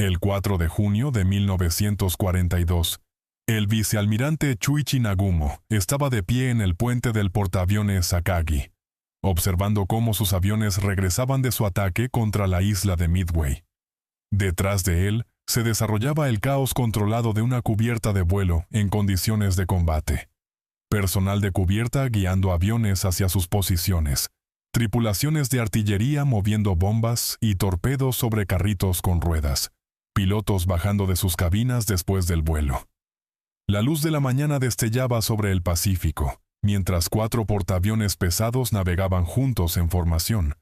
El 4 de junio de 1942, el vicealmirante Chuichi Nagumo estaba de pie en el puente del portaaviones Akagi, observando cómo sus aviones regresaban de su ataque contra la isla de Midway. Detrás de él se desarrollaba el caos controlado de una cubierta de vuelo en condiciones de combate. Personal de cubierta guiando aviones hacia sus posiciones, tripulaciones de artillería moviendo bombas y torpedos sobre carritos con ruedas, pilotos bajando de sus cabinas después del vuelo. La luz de la mañana destellaba sobre el Pacífico, mientras 4 portaaviones pesados navegaban juntos en formación,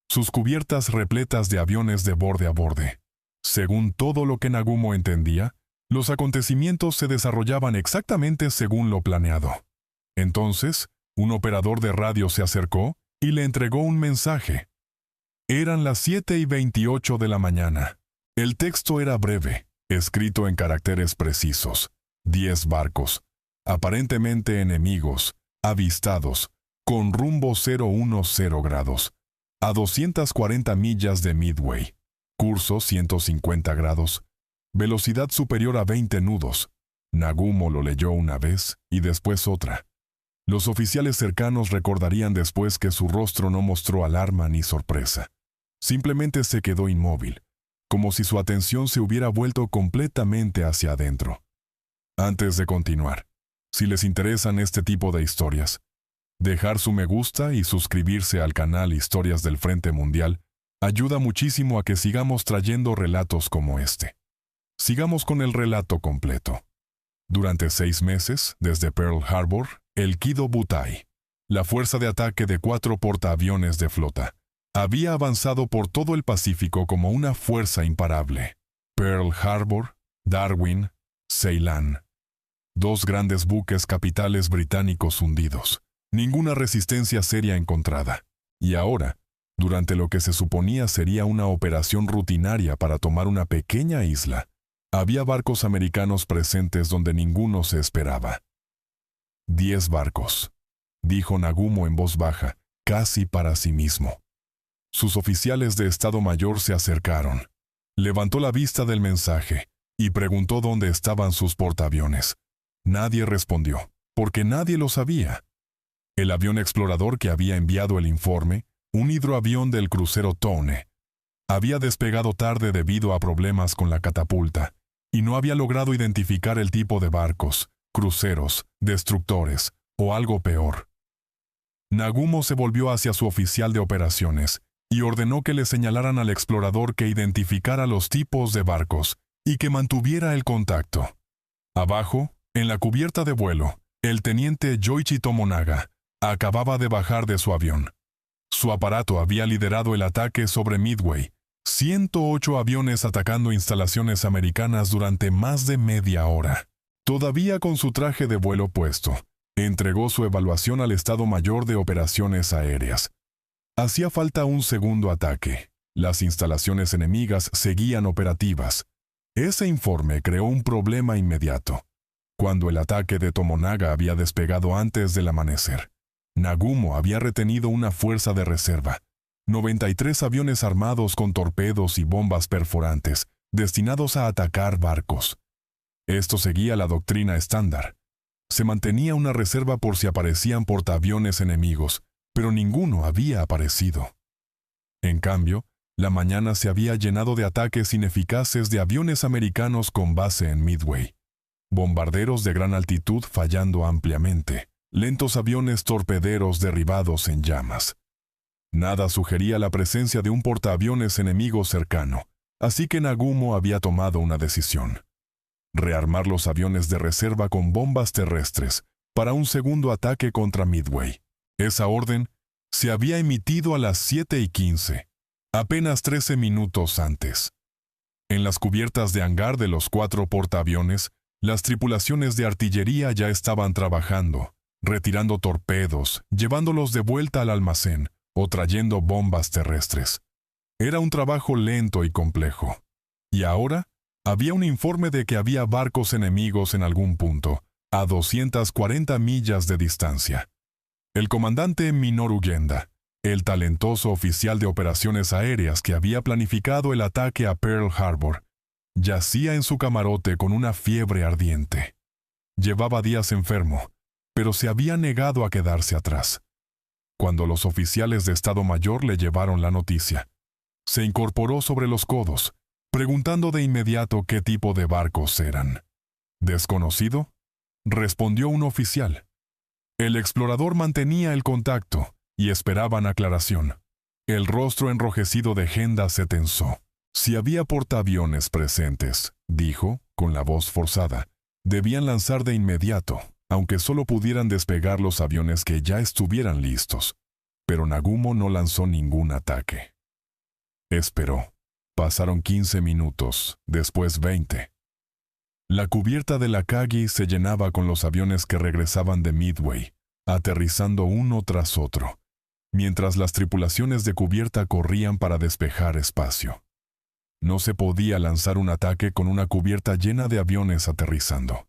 sus cubiertas repletas de aviones de borde a borde. Según todo lo que Nagumo entendía, los acontecimientos se desarrollaban exactamente según lo planeado. Entonces, un operador de radio se acercó y le entregó un mensaje. Eran las 7:28 de la mañana. El texto era breve, escrito en caracteres precisos. 10 barcos, aparentemente enemigos, avistados, con rumbo 010 grados, a 240 millas de Midway, curso 150 grados, velocidad superior a 20 nudos. Nagumo lo leyó una vez y después otra. Los oficiales cercanos recordarían después que su rostro no mostró alarma ni sorpresa. Simplemente se quedó inmóvil, como si su atención se hubiera vuelto completamente hacia adentro. Antes de continuar, si les interesan este tipo de historias, dejar su me gusta y suscribirse al canal Historias del Frente Mundial ayuda muchísimo a que sigamos trayendo relatos como este. Sigamos con el relato completo. Durante 6 meses, desde Pearl Harbor, el Kido Butai, la fuerza de ataque de 4 portaaviones de flota, había avanzado por todo el Pacífico como una fuerza imparable. Pearl Harbor, Darwin, Ceilán. 2 grandes buques capitales británicos hundidos. Ninguna resistencia seria encontrada. Y ahora, durante lo que se suponía sería una operación rutinaria para tomar una pequeña isla, había barcos americanos presentes donde ninguno se esperaba. 10 barcos, dijo Nagumo en voz baja, casi para sí mismo. Sus oficiales de Estado Mayor se acercaron. Levantó la vista del mensaje y preguntó dónde estaban sus portaaviones. Nadie respondió, porque nadie lo sabía. El avión explorador que había enviado el informe, un hidroavión del crucero Tone, había despegado tarde debido a problemas con la catapulta, y no había logrado identificar el tipo de barcos, cruceros, destructores, o algo peor. Nagumo se volvió hacia su oficial de operaciones y ordenó que le señalaran al explorador que identificara los tipos de barcos y que mantuviera el contacto. Abajo, en la cubierta de vuelo, el teniente Yoichi Tomonaga acababa de bajar de su avión. Su aparato había liderado el ataque sobre Midway, 108 aviones atacando instalaciones americanas durante más de media hora. Todavía con su traje de vuelo puesto, entregó su evaluación al Estado Mayor de Operaciones Aéreas. Hacía falta un segundo ataque. Las instalaciones enemigas seguían operativas. Ese informe creó un problema inmediato. Cuando el ataque de Tomonaga había despegado antes del amanecer, Nagumo había retenido una fuerza de reserva, 93 aviones armados con torpedos y bombas perforantes, destinados a atacar barcos. Esto seguía la doctrina estándar. Se mantenía una reserva por si aparecían portaaviones enemigos, pero ninguno había aparecido. En cambio, la mañana se había llenado de ataques ineficaces de aviones americanos con base en Midway. Bombarderos de gran altitud fallando ampliamente, lentos aviones torpederos derribados en llamas. Nada sugería la presencia de un portaaviones enemigo cercano, así que Nagumo había tomado una decisión: rearmar los aviones de reserva con bombas terrestres para un segundo ataque contra Midway. Esa orden se había emitido a las 7:15, apenas 13 minutos antes. En las cubiertas de hangar de los 4 portaaviones, las tripulaciones de artillería ya estaban trabajando, retirando torpedos, llevándolos de vuelta al almacén o trayendo bombas terrestres. Era un trabajo lento y complejo. Y ahora, había un informe de que había barcos enemigos en algún punto, a 240 millas de distancia. El comandante Minoru Genda, el talentoso oficial de operaciones aéreas que había planificado el ataque a Pearl Harbor, Yacía en su camarote con una fiebre ardiente. Llevaba días enfermo, pero se había negado a quedarse atrás. Cuando los oficiales de Estado Mayor le llevaron la noticia, se incorporó sobre los codos, preguntando de inmediato qué tipo de barcos eran. ¿Desconocido?, respondió un oficial. El explorador mantenía el contacto y esperaban aclaración. El rostro enrojecido de Genda se tensó. Si había portaaviones presentes, dijo, con la voz forzada, debían lanzar de inmediato, aunque solo pudieran despegar los aviones que ya estuvieran listos. Pero Nagumo no lanzó ningún ataque. Esperó. Pasaron 15 minutos, después 20. La cubierta del Akagi se llenaba con los aviones que regresaban de Midway, aterrizando uno tras otro, mientras las tripulaciones de cubierta corrían para despejar espacio. No se podía lanzar un ataque con una cubierta llena de aviones aterrizando.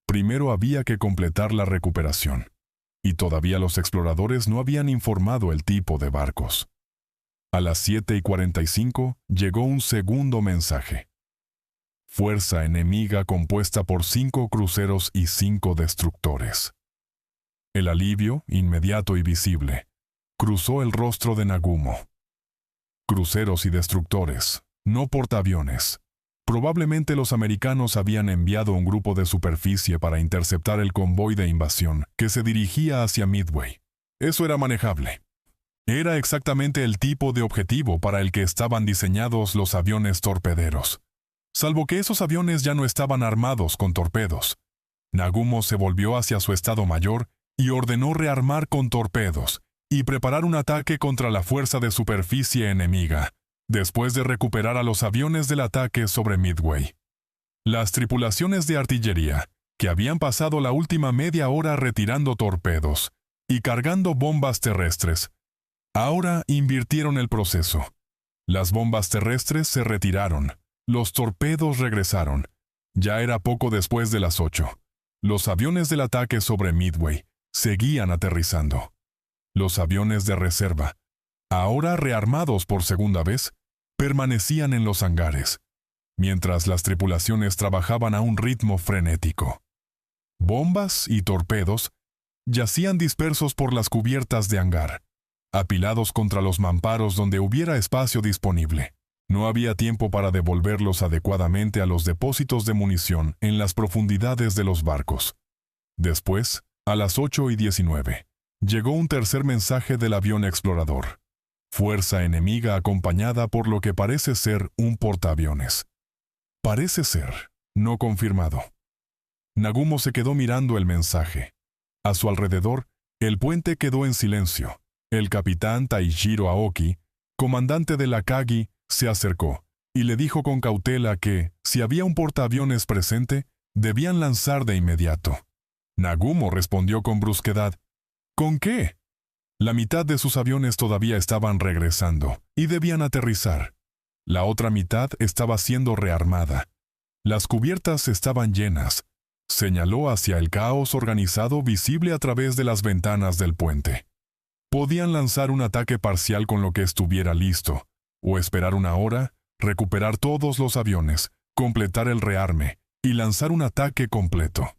Primero había que completar la recuperación, y todavía los exploradores no habían informado el tipo de barcos. A las 7:45 llegó un segundo mensaje. Fuerza enemiga compuesta por 5 cruceros y 5 destructores. El alivio, inmediato y visible, cruzó el rostro de Nagumo. Cruceros y destructores, no portaaviones. Probablemente los americanos habían enviado un grupo de superficie para interceptar el convoy de invasión que se dirigía hacia Midway. Eso era manejable. Era exactamente el tipo de objetivo para el que estaban diseñados los aviones torpederos. Salvo que esos aviones ya no estaban armados con torpedos. Nagumo se volvió hacia su Estado Mayor y ordenó rearmar con torpedos y preparar un ataque contra la fuerza de superficie enemiga, después de recuperar a los aviones del ataque sobre Midway. Las tripulaciones de artillería, que habían pasado la última media hora retirando torpedos y cargando bombas terrestres, ahora invirtieron el proceso. Las bombas terrestres se retiraron. Los torpedos regresaron. Ya era poco después de las 8. Los aviones del ataque sobre Midway seguían aterrizando. Los aviones de reserva, ahora rearmados por segunda vez, permanecían en los hangares, mientras las tripulaciones trabajaban a un ritmo frenético. Bombas y torpedos yacían dispersos por las cubiertas de hangar, apilados contra los mamparos donde hubiera espacio disponible. No había tiempo para devolverlos adecuadamente a los depósitos de munición en las profundidades de los barcos. Después, a las 8:19, llegó un tercer mensaje del avión explorador. Fuerza enemiga acompañada por lo que parece ser un portaaviones. Parece ser, no confirmado. Nagumo se quedó mirando el mensaje. A su alrededor, el puente quedó en silencio. El capitán Taishiro Aoki, comandante del Akagi, se acercó y le dijo con cautela que, si había un portaaviones presente, debían lanzar de inmediato. Nagumo respondió con brusquedad. ¿Con qué? La mitad de sus aviones todavía estaban regresando y debían aterrizar. La otra mitad estaba siendo rearmada. Las cubiertas estaban llenas. Señaló hacia el caos organizado visible a través de las ventanas del puente. Podían lanzar un ataque parcial con lo que estuviera listo, o esperar una hora, recuperar todos los aviones, completar el rearme y lanzar un ataque completo.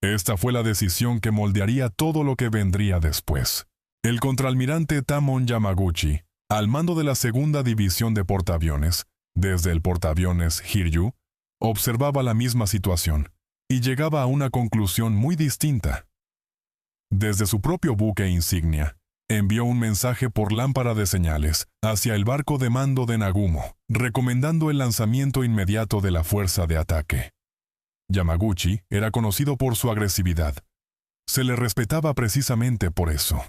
Esta fue la decisión que moldearía todo lo que vendría después. El contraalmirante Tamon Yamaguchi, al mando de la segunda división de portaaviones, desde el portaaviones Hiryu, observaba la misma situación y llegaba a una conclusión muy distinta. Desde su propio buque insignia, envió un mensaje por lámpara de señales hacia el barco de mando de Nagumo, recomendando el lanzamiento inmediato de la fuerza de ataque. Yamaguchi era conocido por su agresividad. Se le respetaba precisamente por eso.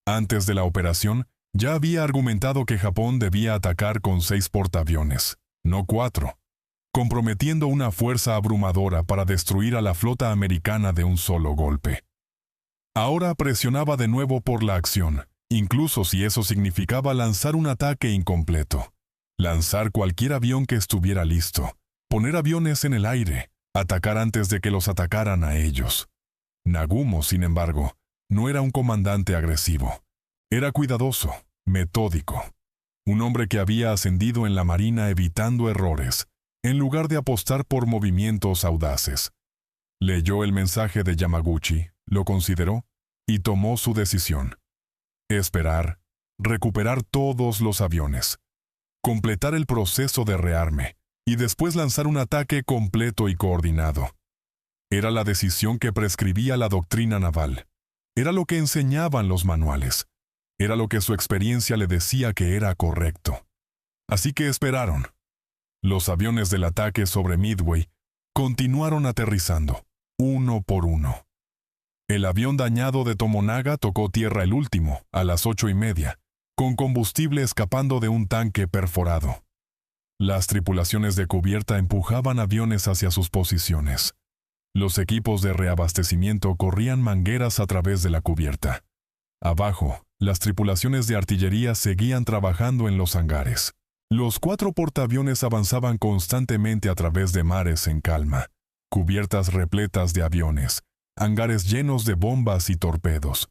Antes de la operación, ya había argumentado que Japón debía atacar con 6 portaaviones, no 4, comprometiendo una fuerza abrumadora para destruir a la flota americana de un solo golpe. Ahora presionaba de nuevo por la acción, incluso si eso significaba lanzar un ataque incompleto. Lanzar cualquier avión que estuviera listo, poner aviones en el aire, atacar antes de que los atacaran a ellos. Nagumo, sin embargo, no era un comandante agresivo. Era cuidadoso, metódico. Un hombre que había ascendido en la marina evitando errores, en lugar de apostar por movimientos audaces. Leyó el mensaje de Yamaguchi, lo consideró y tomó su decisión. Esperar, recuperar todos los aviones, completar el proceso de rearme y después lanzar un ataque completo y coordinado. Era la decisión que prescribía la doctrina naval. Era lo que enseñaban los manuales. Era lo que su experiencia le decía que era correcto. Así que esperaron. Los aviones del ataque sobre Midway continuaron aterrizando, uno por uno. El avión dañado de Tomonaga tocó tierra el último, a las 8:30, con combustible escapando de un tanque perforado. Las tripulaciones de cubierta empujaban aviones hacia sus posiciones. Los equipos de reabastecimiento corrían mangueras a través de la cubierta. Abajo, las tripulaciones de artillería seguían trabajando en los hangares. Los 4 portaaviones avanzaban constantemente a través de mares en calma, cubiertas repletas de aviones, hangares llenos de bombas y torpedos.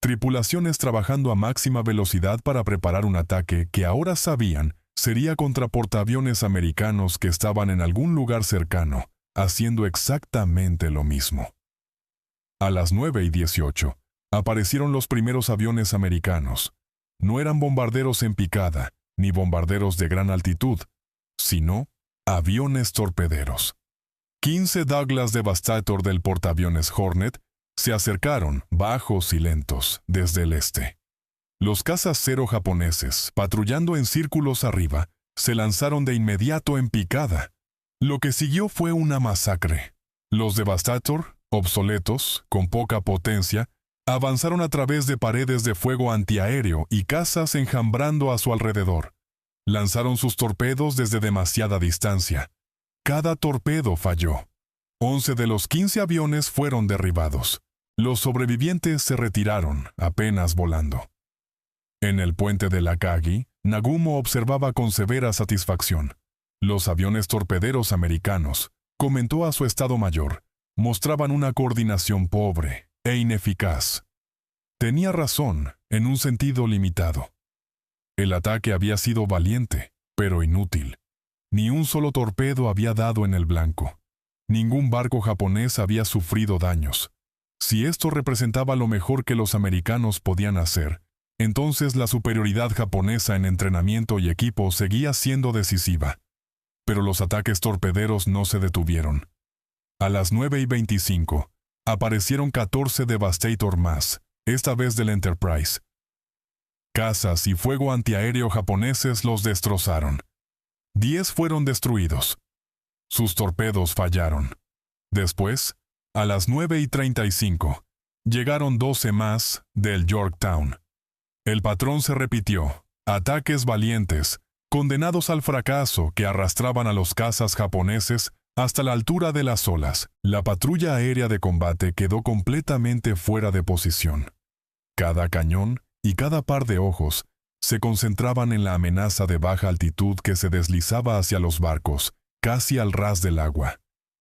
Tripulaciones trabajando a máxima velocidad para preparar un ataque que ahora sabían sería contra portaaviones americanos que estaban en algún lugar cercano, haciendo exactamente lo mismo. A las 9:18, aparecieron los primeros aviones americanos. No eran bombarderos en picada, ni bombarderos de gran altitud, sino aviones torpederos. 15 Douglas Devastator del portaaviones Hornet se acercaron, bajos y lentos, desde el este. Los cazas cero japoneses, patrullando en círculos arriba, se lanzaron de inmediato en picada. Lo que siguió fue una masacre. Los Devastator, obsoletos, con poca potencia, avanzaron a través de paredes de fuego antiaéreo y cazas enjambrando a su alrededor. Lanzaron sus torpedos desde demasiada distancia. Cada torpedo falló. 11 de los 15 aviones fueron derribados. Los sobrevivientes se retiraron, apenas volando. En el puente de Akagi, Nagumo observaba con severa satisfacción. Los aviones torpederos americanos, comentó a su Estado Mayor, mostraban una coordinación pobre e ineficaz. Tenía razón, en un sentido limitado. El ataque había sido valiente, pero inútil. Ni un solo torpedo había dado en el blanco. Ningún barco japonés había sufrido daños. Si esto representaba lo mejor que los americanos podían hacer, entonces la superioridad japonesa en entrenamiento y equipo seguía siendo decisiva. Pero los ataques torpederos no se detuvieron. A las 9:25, aparecieron 14 Devastator más, esta vez del Enterprise. Cazas y fuego antiaéreo japoneses los destrozaron. 10 fueron destruidos. Sus torpedos fallaron. Después, a las 9:35, llegaron 12 más del Yorktown. El patrón se repitió, ataques valientes, condenados al fracaso que arrastraban a los cazas japoneses hasta la altura de las olas. La patrulla aérea de combate quedó completamente fuera de posición. Cada cañón y cada par de ojos se concentraban en la amenaza de baja altitud que se deslizaba hacia los barcos, casi al ras del agua.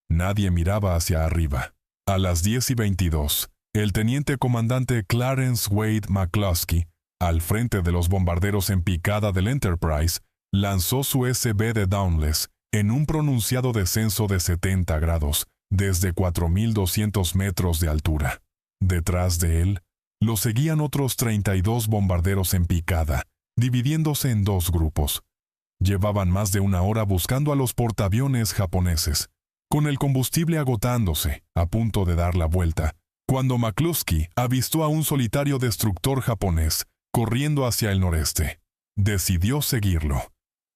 Nadie miraba hacia arriba. A las 10:22, el teniente comandante Clarence Wade McCluskey, al frente de los bombarderos en picada del Enterprise, lanzó su SB de Dauntless en un pronunciado descenso de 70 grados, desde 4.200 metros de altura. Detrás de él, lo seguían otros 32 bombarderos en picada, dividiéndose en 2 grupos. Llevaban más de una hora buscando a los portaaviones japoneses, con el combustible agotándose, a punto de dar la vuelta, cuando McCluskey avistó a un solitario destructor japonés corriendo hacia el noreste. Decidió seguirlo.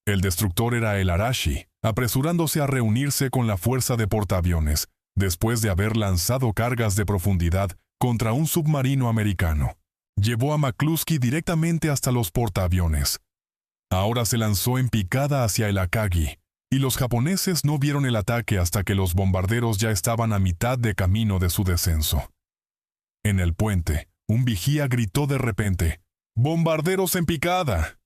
El destructor era el Arashi, apresurándose a reunirse con la fuerza de portaaviones, después de haber lanzado cargas de profundidad contra un submarino americano. Llevó a McCluskey directamente hasta los portaaviones. Ahora se lanzó en picada hacia el Akagi, y los japoneses no vieron el ataque hasta que los bombarderos ya estaban a mitad de camino de su descenso. En el puente, un vigía gritó de repente, ¡bombarderos en picada!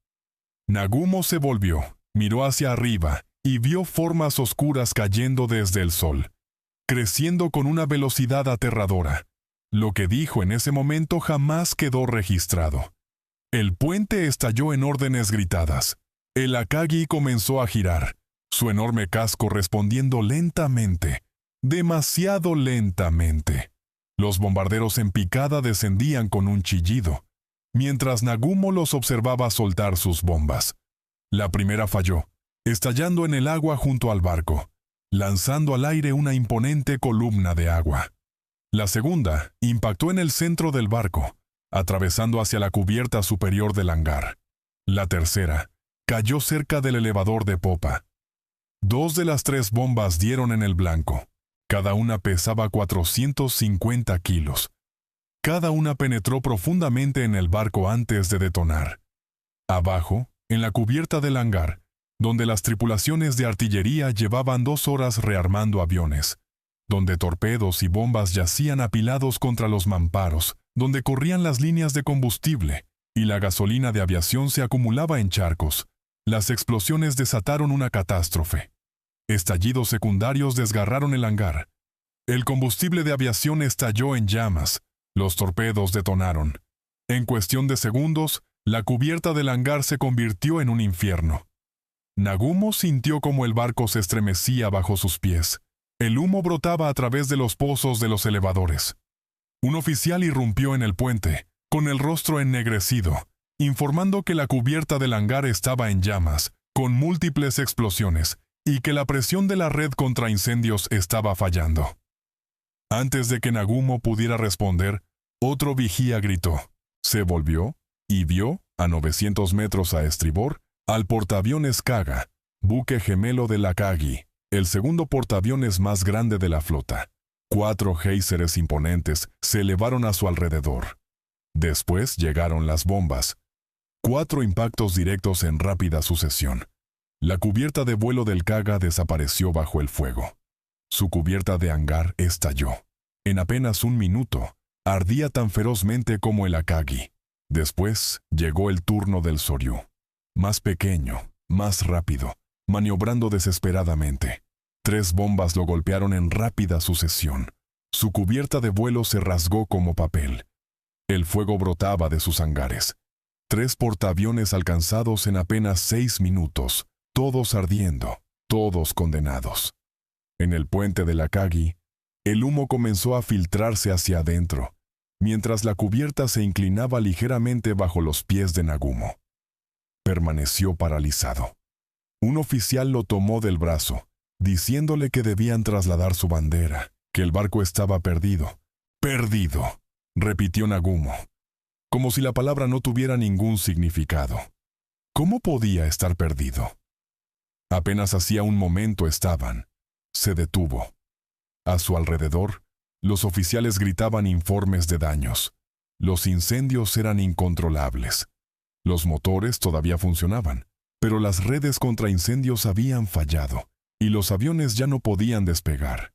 Nagumo se volvió, miró hacia arriba y vio formas oscuras cayendo desde el sol, creciendo con una velocidad aterradora. Lo que dijo en ese momento jamás quedó registrado. El puente estalló en órdenes gritadas. El Akagi comenzó a girar. su enorme casco respondiendo lentamente, demasiado lentamente. Los bombarderos en picada descendían con un chillido, mientras Nagumo los observaba soltar sus bombas. La primera falló, estallando en el agua junto al barco, lanzando al aire una imponente columna de agua. La segunda impactó en el centro del barco, atravesando hacia la cubierta superior del hangar. La tercera cayó cerca del elevador de popa. 2 de las 3 bombas dieron en el blanco. Cada una pesaba 450 kilos. Cada una penetró profundamente en el barco antes de detonar. Abajo, en la cubierta del hangar, donde las tripulaciones de artillería llevaban 2 horas rearmando aviones, donde torpedos y bombas yacían apilados contra los mamparos, donde corrían las líneas de combustible, y la gasolina de aviación se acumulaba en charcos, las explosiones desataron una catástrofe. Estallidos secundarios desgarraron el hangar. El combustible de aviación estalló en llamas. Los torpedos detonaron. En cuestión de segundos, la cubierta del hangar se convirtió en un infierno. Nagumo sintió como el barco se estremecía bajo sus pies. El humo brotaba a través de los pozos de los elevadores. Un oficial irrumpió en el puente, con el rostro ennegrecido, informando que la cubierta del hangar estaba en llamas, con múltiples explosiones, y que la presión de la red contra incendios estaba fallando. Antes de que Nagumo pudiera responder, otro vigía gritó. Se volvió y vio, a 900 metros a estribor, al portaaviones Kaga, buque gemelo del Akagi, el segundo portaaviones más grande de la flota. 4 géiseres imponentes se elevaron a su alrededor. Después llegaron las bombas. 4 impactos directos en rápida sucesión. La cubierta de vuelo del Kaga desapareció bajo el fuego. Su cubierta de hangar estalló. En apenas un minuto, ardía tan ferozmente como el Akagi. Después llegó el turno del Soryu. Más pequeño, más rápido, maniobrando desesperadamente. 3 bombas lo golpearon en rápida sucesión. Su cubierta de vuelo se rasgó como papel. El fuego brotaba de sus hangares. 3 portaaviones alcanzados en apenas 6 minutos, todos ardiendo, todos condenados. En el puente del Akagi, el humo comenzó a filtrarse hacia adentro, mientras la cubierta se inclinaba ligeramente bajo los pies de Nagumo. Permaneció paralizado. Un oficial lo tomó del brazo, diciéndole que debían trasladar su bandera, que el barco estaba perdido. ¡Perdido!, repitió Nagumo, como si la palabra no tuviera ningún significado. ¿Cómo podía estar perdido? Apenas hacía un momento estaban. Se detuvo. A su alrededor, los oficiales gritaban informes de daños. Los incendios eran incontrolables. Los motores todavía funcionaban, pero las redes contra incendios habían fallado, y los aviones ya no podían despegar.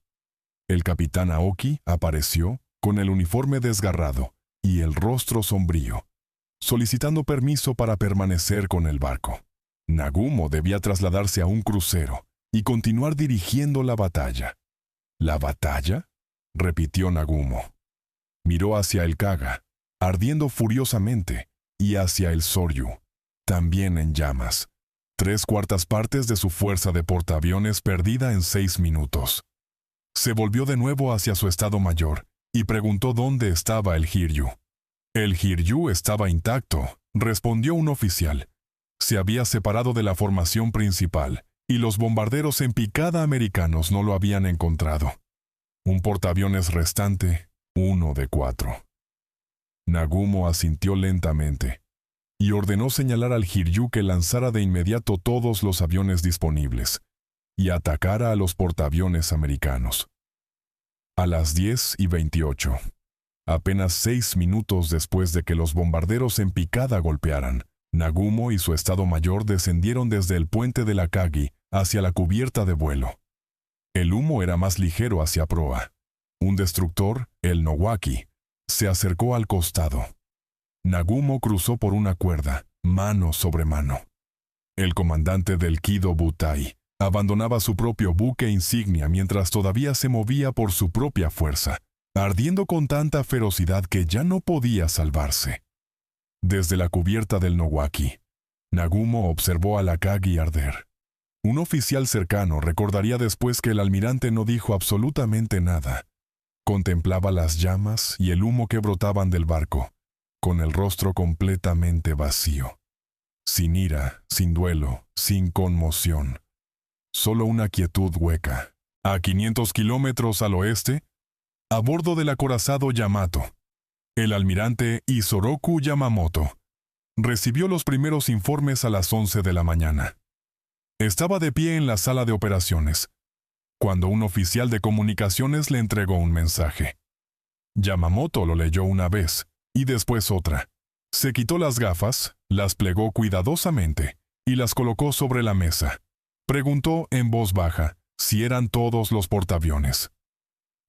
El capitán Aoki apareció, con el uniforme desgarrado y el rostro sombrío, solicitando permiso para permanecer con el barco. Nagumo debía trasladarse a un crucero y continuar dirigiendo la batalla. ¿La batalla?, repitió Nagumo. Miró hacia el Kaga, ardiendo furiosamente, y hacia el Soryu, también en llamas. 3/4 partes de su fuerza de portaaviones perdida en 6 minutos. Se volvió de nuevo hacia su estado mayor y preguntó dónde estaba el Hiryu. El Hiryu estaba intacto, respondió un oficial. Se había separado de la formación principal, y los bombarderos en picada americanos no lo habían encontrado. Un portaaviones restante, 1 de 4. Nagumo asintió lentamente y ordenó señalar al Hiryu que lanzara de inmediato todos los aviones disponibles y atacara a los portaaviones americanos. A las 10:28, apenas 6 minutos después de que los bombarderos en picada golpearan, Nagumo y su estado mayor descendieron desde el puente del Akagi hacia la cubierta de vuelo. El humo era más ligero hacia proa. Un destructor, el Nowaki, se acercó al costado. Nagumo cruzó por una cuerda, mano sobre mano. El comandante del Kido Butai abandonaba su propio buque insignia mientras todavía se movía por su propia fuerza, ardiendo con tanta ferocidad que ya no podía salvarse. Desde la cubierta del Nowaki, Nagumo observó al Akagi arder. Un oficial cercano recordaría después que el almirante no dijo absolutamente nada. Contemplaba las llamas y el humo que brotaban del barco, con el rostro completamente vacío. Sin ira, sin duelo, sin conmoción. Solo una quietud hueca. A 500 kilómetros al oeste, a bordo del acorazado Yamato, el almirante Isoroku Yamamoto recibió los primeros informes a las 11 de la mañana. Estaba de pie en la sala de operaciones, cuando un oficial de comunicaciones le entregó un mensaje. Yamamoto lo leyó una vez, y después otra. Se quitó las gafas, las plegó cuidadosamente, y las colocó sobre la mesa. Preguntó en voz baja si eran todos los portaaviones.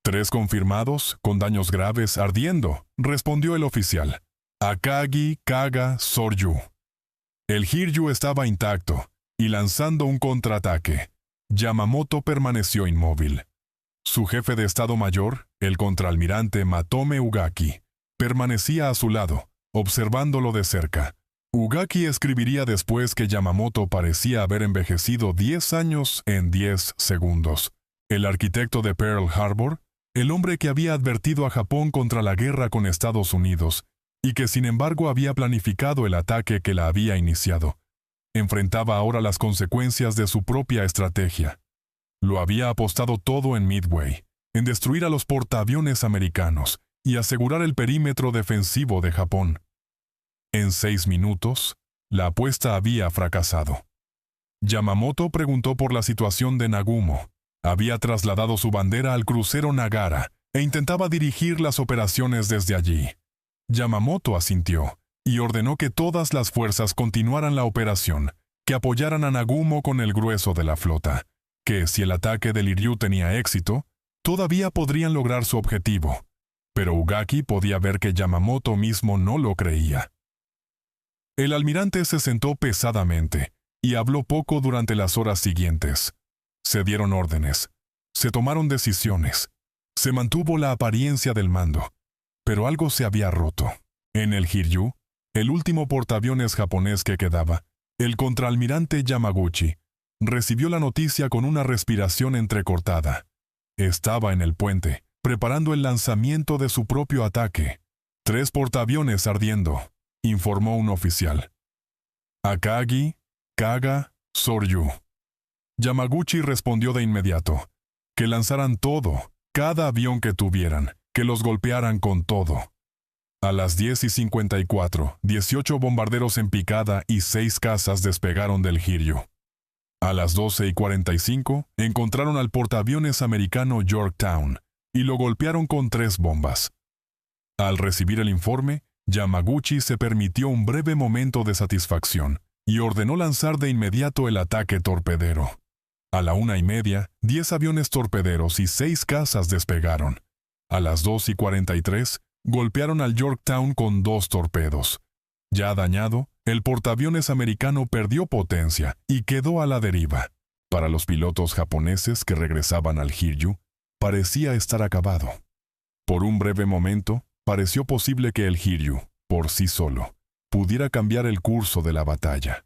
3 confirmados, con daños graves, ardiendo, respondió el oficial. Akagi, Kaga, Soryu. El Hiryu estaba intacto, y lanzando un contraataque. Yamamoto permaneció inmóvil. Su jefe de Estado Mayor, el contraalmirante Matome Ugaki, permanecía a su lado, observándolo de cerca. Ugaki escribiría después que Yamamoto parecía haber envejecido 10 años en 10 segundos. El arquitecto de Pearl Harbor, el hombre que había advertido a Japón contra la guerra con Estados Unidos, y que sin embargo había planificado el ataque que la había iniciado, enfrentaba ahora las consecuencias de su propia estrategia. Lo había apostado todo en Midway, en destruir a los portaaviones americanos y asegurar el perímetro defensivo de Japón. En 6 minutos, la apuesta había fracasado. Yamamoto preguntó por la situación de Nagumo. Había trasladado su bandera al crucero Nagara e intentaba dirigir las operaciones desde allí. Yamamoto asintió y ordenó que todas las fuerzas continuaran la operación, que apoyaran a Nagumo con el grueso de la flota, que si el ataque del Iryu tenía éxito, todavía podrían lograr su objetivo. Pero Ugaki podía ver que Yamamoto mismo no lo creía. El almirante se sentó pesadamente y habló poco durante las horas siguientes. Se dieron órdenes, se tomaron decisiones, se mantuvo la apariencia del mando, pero algo se había roto. En el Hiryu, el último portaaviones japonés que quedaba, el contraalmirante Yamaguchi recibió la noticia con una respiración entrecortada. Estaba en el puente, preparando el lanzamiento de su propio ataque. 3 portaaviones ardiendo, informó un oficial. Akagi, Kaga, Soryu. Yamaguchi respondió de inmediato. Que lanzaran todo, cada avión que tuvieran, que los golpearan con todo. A las 10:54, 18 bombarderos en picada y 6 cazas despegaron del Hiryu. A las 12:45, encontraron al portaaviones americano Yorktown y lo golpearon con 3 bombas. Al recibir el informe, Yamaguchi se permitió un breve momento de satisfacción y ordenó lanzar de inmediato el ataque torpedero. A la 1:30, 10 aviones torpederos y 6 cazas despegaron. A las 2:43, golpearon al Yorktown con 2 torpedos. Ya dañado, el portaaviones americano perdió potencia y quedó a la deriva. Para los pilotos japoneses que regresaban al Hiryu, parecía estar acabado. Por un breve momento, pareció posible que el Hiryu, por sí solo, pudiera cambiar el curso de la batalla.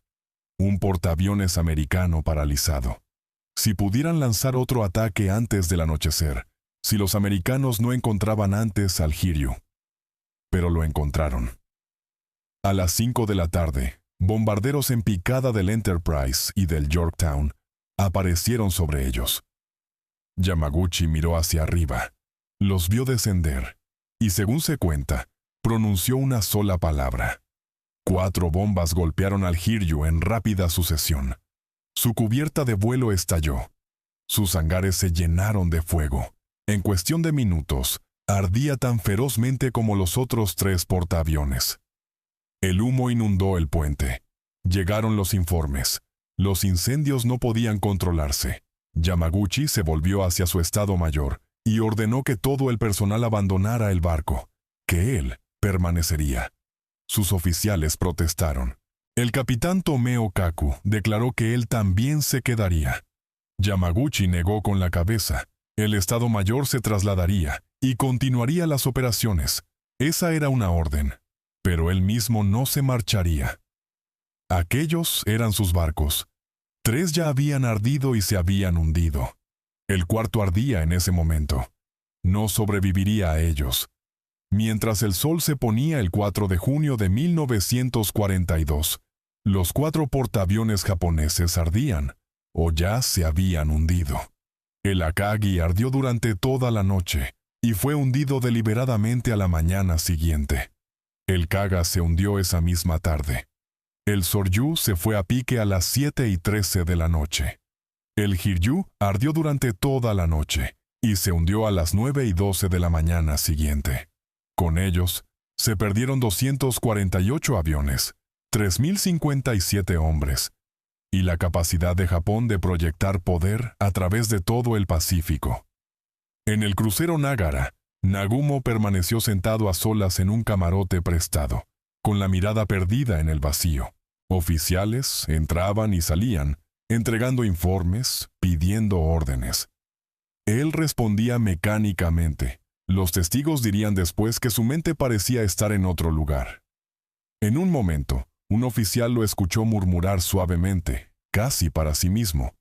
Un portaaviones americano paralizado. Si pudieran lanzar otro ataque antes del anochecer, si los americanos no encontraban antes al Hiryu. Pero lo encontraron. A las 5 de la tarde, bombarderos en picada del Enterprise y del Yorktown aparecieron sobre ellos. Yamaguchi miró hacia arriba, los vio descender, y según se cuenta, pronunció una sola palabra. 4 bombas golpearon al Hiryu en rápida sucesión. Su cubierta de vuelo estalló. Sus hangares se llenaron de fuego. En cuestión de minutos, ardía tan ferozmente como los otros 3 portaaviones. El humo inundó el puente. Llegaron los informes. Los incendios no podían controlarse. Yamaguchi se volvió hacia su Estado Mayor y ordenó que todo el personal abandonara el barco, que él permanecería. Sus oficiales protestaron. El capitán Tomeo Kaku declaró que él también se quedaría. Yamaguchi negó con la cabeza. El Estado Mayor se trasladaría y continuaría las operaciones. Esa era una orden. Pero él mismo no se marcharía. Aquellos eran sus barcos. 3 ya habían ardido y se habían hundido. El cuarto ardía en ese momento. No sobreviviría a ellos. Mientras el sol se ponía el 4 de junio de 1942, los 4 portaaviones japoneses ardían, o ya se habían hundido. El Akagi ardió durante toda la noche y fue hundido deliberadamente a la mañana siguiente. El Kaga se hundió esa misma tarde. El Soryu se fue a pique a las 7:13 de la noche. El Hiryu ardió durante toda la noche y se hundió a las 9:12 de la mañana siguiente. Con ellos, se perdieron 248 aviones, 3.057 hombres, y la capacidad de Japón de proyectar poder a través de todo el Pacífico. En el crucero Nagara, Nagumo permaneció sentado a solas en un camarote prestado, con la mirada perdida en el vacío. Oficiales entraban y salían, entregando informes, pidiendo órdenes. Él respondía mecánicamente. Los testigos dirían después que su mente parecía estar en otro lugar. En un momento, un oficial lo escuchó murmurar suavemente, casi para sí mismo,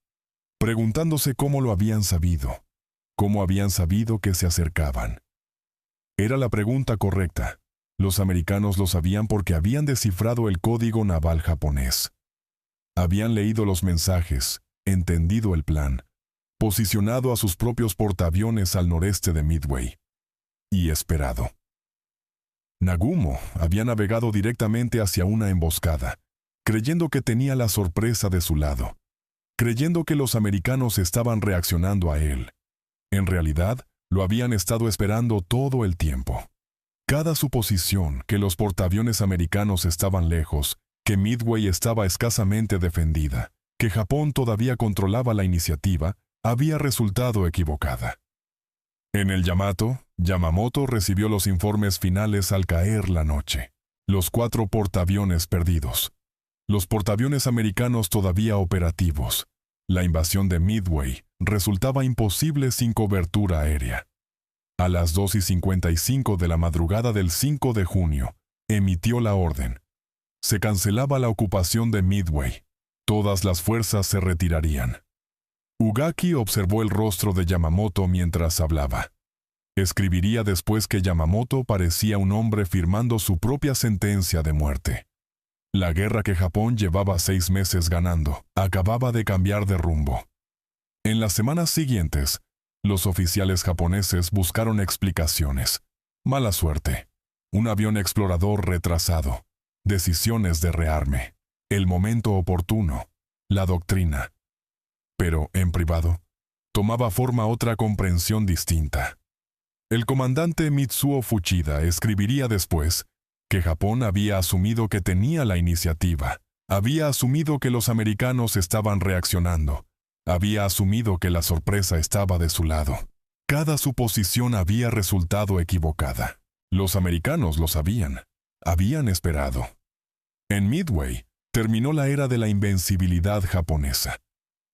preguntándose cómo lo habían sabido, cómo habían sabido que se acercaban. Era la pregunta correcta. Los americanos lo sabían porque habían descifrado el código naval japonés. Habían leído los mensajes, entendido el plan, posicionado a sus propios portaaviones al noreste de Midway, y esperado. Nagumo había navegado directamente hacia una emboscada, creyendo que tenía la sorpresa de su lado, creyendo que los americanos estaban reaccionando a él. En realidad, lo habían estado esperando todo el tiempo. Cada suposición que los portaaviones americanos estaban lejos, que Midway estaba escasamente defendida, que Japón todavía controlaba la iniciativa, había resultado equivocada. En el Yamato, Yamamoto recibió los informes finales al caer la noche. Los 4 portaaviones perdidos. Los portaaviones americanos todavía operativos. La invasión de Midway resultaba imposible sin cobertura aérea. A las 2:55 de la madrugada del 5 de junio, emitió la orden. Se cancelaba la ocupación de Midway. Todas las fuerzas se retirarían. Ugaki observó el rostro de Yamamoto mientras hablaba. Escribiría después que Yamamoto parecía un hombre firmando su propia sentencia de muerte. La guerra que Japón llevaba 6 meses ganando acababa de cambiar de rumbo. En las semanas siguientes, los oficiales japoneses buscaron explicaciones. Mala suerte, un avión explorador retrasado, decisiones de rearme, el momento oportuno, la doctrina. Pero, en privado, tomaba forma otra comprensión distinta. El comandante Mitsuo Fuchida escribiría después que Japón había asumido que tenía la iniciativa, había asumido que los americanos estaban reaccionando, había asumido que la sorpresa estaba de su lado. Cada suposición había resultado equivocada. Los americanos lo sabían, habían esperado. En Midway, terminó la era de la invencibilidad japonesa.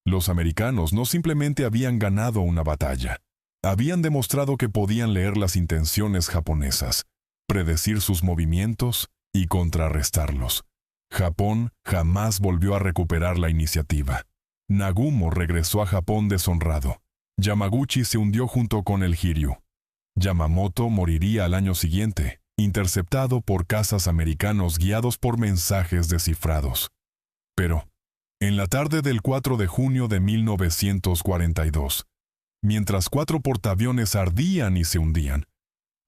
Los americanos no simplemente habían ganado una batalla, habían demostrado que podían leer las intenciones japonesas, predecir sus movimientos y contrarrestarlos. Japón jamás volvió a recuperar la iniciativa. Nagumo regresó a Japón deshonrado. Yamaguchi se hundió junto con el Hiryu. Yamamoto moriría al año siguiente, interceptado por cazas americanos guiados por mensajes descifrados. Pero, en la tarde del 4 de junio de 1942, mientras 4 portaaviones ardían y se hundían,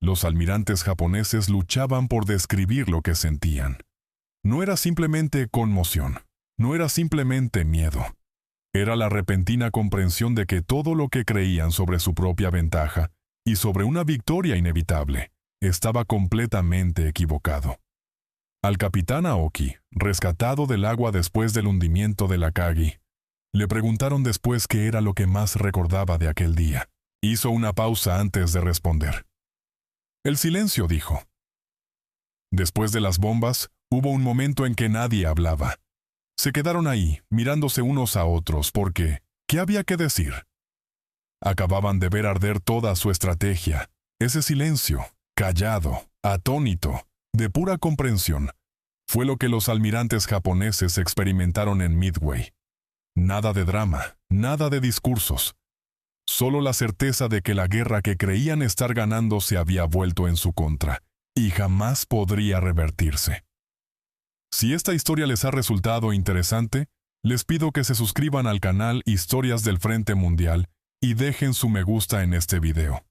los almirantes japoneses luchaban por describir lo que sentían. No era simplemente conmoción, no era simplemente miedo. Era la repentina comprensión de que todo lo que creían sobre su propia ventaja y sobre una victoria inevitable estaba completamente equivocado. Al capitán Aoki, rescatado del agua después del hundimiento del Akagi, le preguntaron después qué era lo que más recordaba de aquel día. Hizo una pausa antes de responder. El silencio, dijo. Después de las bombas, hubo un momento en que nadie hablaba. Se quedaron ahí, mirándose unos a otros, porque, ¿qué había que decir? Acababan de ver arder toda su estrategia. Ese silencio, callado, atónito, de pura comprensión, fue lo que los almirantes japoneses experimentaron en Midway. Nada de drama, nada de discursos. Solo la certeza de que la guerra que creían estar ganando se había vuelto en su contra, y jamás podría revertirse. Si esta historia les ha resultado interesante, les pido que se suscriban al canal Historias del Frente Mundial y dejen su me gusta en este video.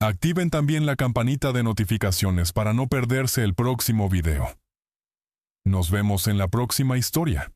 Activen también la campanita de notificaciones para no perderse el próximo video. Nos vemos en la próxima historia.